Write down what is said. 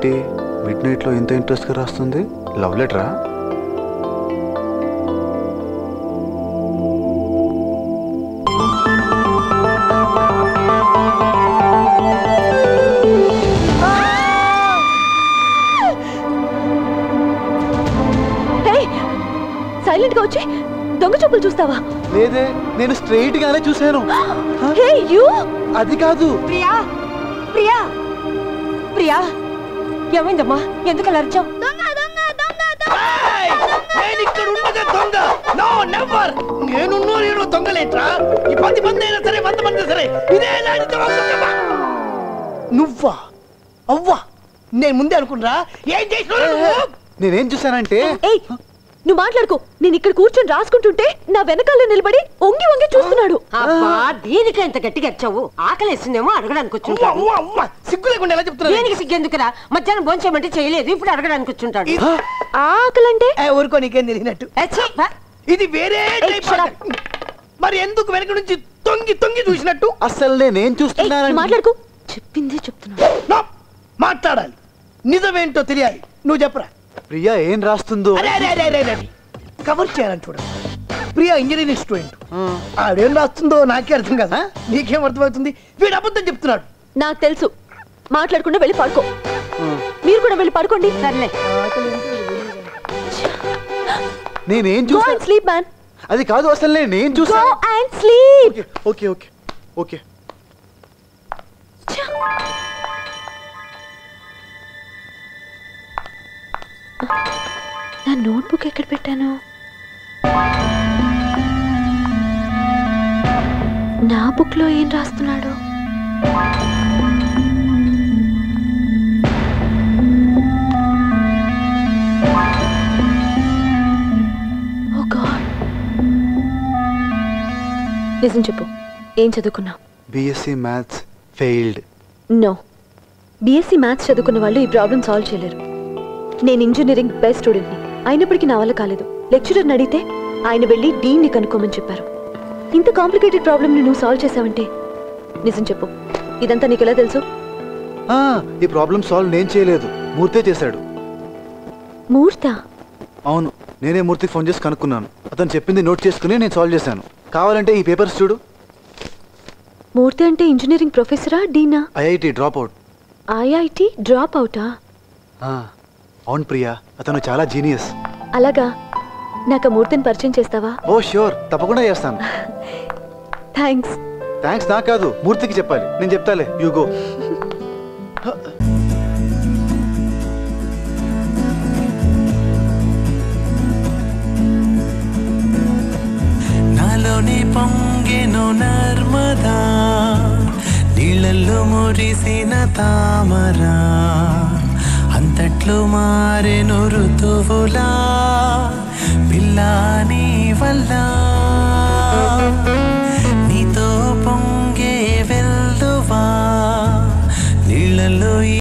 ఇదేంటి మిడ్ నైట్లో ఎంత ఇంట్రెస్ట్గా రాస్తుంది? లవ్ లెటరా? సైలెంట్ గా వచ్చి దొంగ చూపులు చూస్తావా? లేదే, నేను స్ట్రైట్ గానే చూశాను. అది కాదు. ప్రియా ప్రియా ప్రియా, ఏమైందమ్మా? ఎందుకు అలా అరిచావు? నేను దొంగలేట్రా? ఈ 10 మంది అయినా సరే 100 మంది సరే ఇదే నువ్వా? అవ్వా, నేను ముందే అనుకున్నా. ఏం చేసినా? నేనేం చూసానంటే, నువ్వు మాట్లాడుకో. నేను ఇక్కడ కూర్చొని రాసుకుంటుంటే నా వెనకాల నిలబడి ఒంగి ఒంగి చూస్తున్నాడు. దీనికి ఎంత గట్టిగా వచ్చావు? ఆకలేసిందేమో అడగడానికి వచ్చుంటాడు. సిగ్గు లేకుండా ఎలా చెప్తున్నా? దేనికి సిగ్గెందుకురా? మధ్యాహ్నం భోంచేయమంటే చేయలేదు, ఇప్పుడు అడగడానికి వచ్చుంటాడు. ఆకలంటే ఊరుకో, నీకేం తెలియనట్టు. ఇది వేరే మరి ఎందుకు వెనక నుంచి తొంగి తొంగి చూసినట్టు? అసలు నేనేం చూస్తున్నాను? మాట్లాడుకో. చెప్పిందే చెప్తున్నా. మాట్లాడాలి, నిజమేంటో తెలియాలి. నువ్వు చెప్పరా. ప్రియా ఏం రాస్తుందో కవర్ చేయాలని చూడ. Priya engineering student. ఆవిడేం రాస్తుందో నాకే అర్థం కదా. నీకేం అర్థమవుతుంది? వీడు అబద్ధం చెప్తున్నాడు. నాకు తెలుసు. మాట్లాడకుండా వెళ్ళి పడుకో. మీరు కూడా వెళ్ళి పడుకోండి. సర్లే. నేనేం చూసా? Sleep man. అది కాదు, అసలు నేనేం చూసా? స్లీప్. Okay okay okay. నా నోట్బుక్ ఎక్కడ పెట్టాను? నా బుక్ లో ఏం రాస్తున్నాడు? Oh God. నిజం చెప్పు, ఏం చదువుకున్నావు? BSc maths failed. నో, బిఎస్సి మ్యాథ్స్ చదువుకున్న వాళ్ళు ఈ ప్రాబ్లం సాల్వ్ చేయలేరు. నేను ఇంజనీరింగ్ బెస్ట్ స్టూడెంట్ని, అయినప్పటికీ నా వల్ల కాలేదు. లెక్చరర్ని అడిగితే ఆయన వెళ్ళి డీన్ని కనుక్కోమని చెప్పారు. ఇంత కాంప్లికేటెడ్ ప్రాబ్లమ్ని నువ్వు సాల్వ్ చేసావంటే నిజం చెప్పు, ఇదంతా నీకు ఎలా తెలుసు? ఈ ప్రాబ్లం సాల్వ్ నేను చేయలేదు, మూర్తే చేశాడు. మూర్తా? అవును, నేనే మూర్తికి ఫోన్ చేసి కనుక్కున్నాను. అతను చెప్పింది నోట్ చేసుకుని నేను సాల్వ్ చేశాను. కావాలంటే ఈ పేపర్స్ చూడు. మూర్తి అంటే ఇంజనీరింగ్ ప్రొఫెసరా, డీనా? IIT drop out. IIT drop అవుటా? అవును ప్రియా, అతను చాలా జీనియస్. అలాగా, నాకు ఆ మూర్తిని పరిచయం చేస్తావా? ఓ ష్యూర్, తప్పకుండా చేస్తాను. థ్యాంక్స్. థ్యాంక్స్ నాకు కాదు, మూర్తికి చెప్పాలి. నేను చెప్తాలే, యు గో. నాలోని పొంగెను నర్మదా, నీళ్ళల్లో మురిసిన తామరా, అంతట్లు మారెను ఋతువులా, పిల్లా నీ వల్ల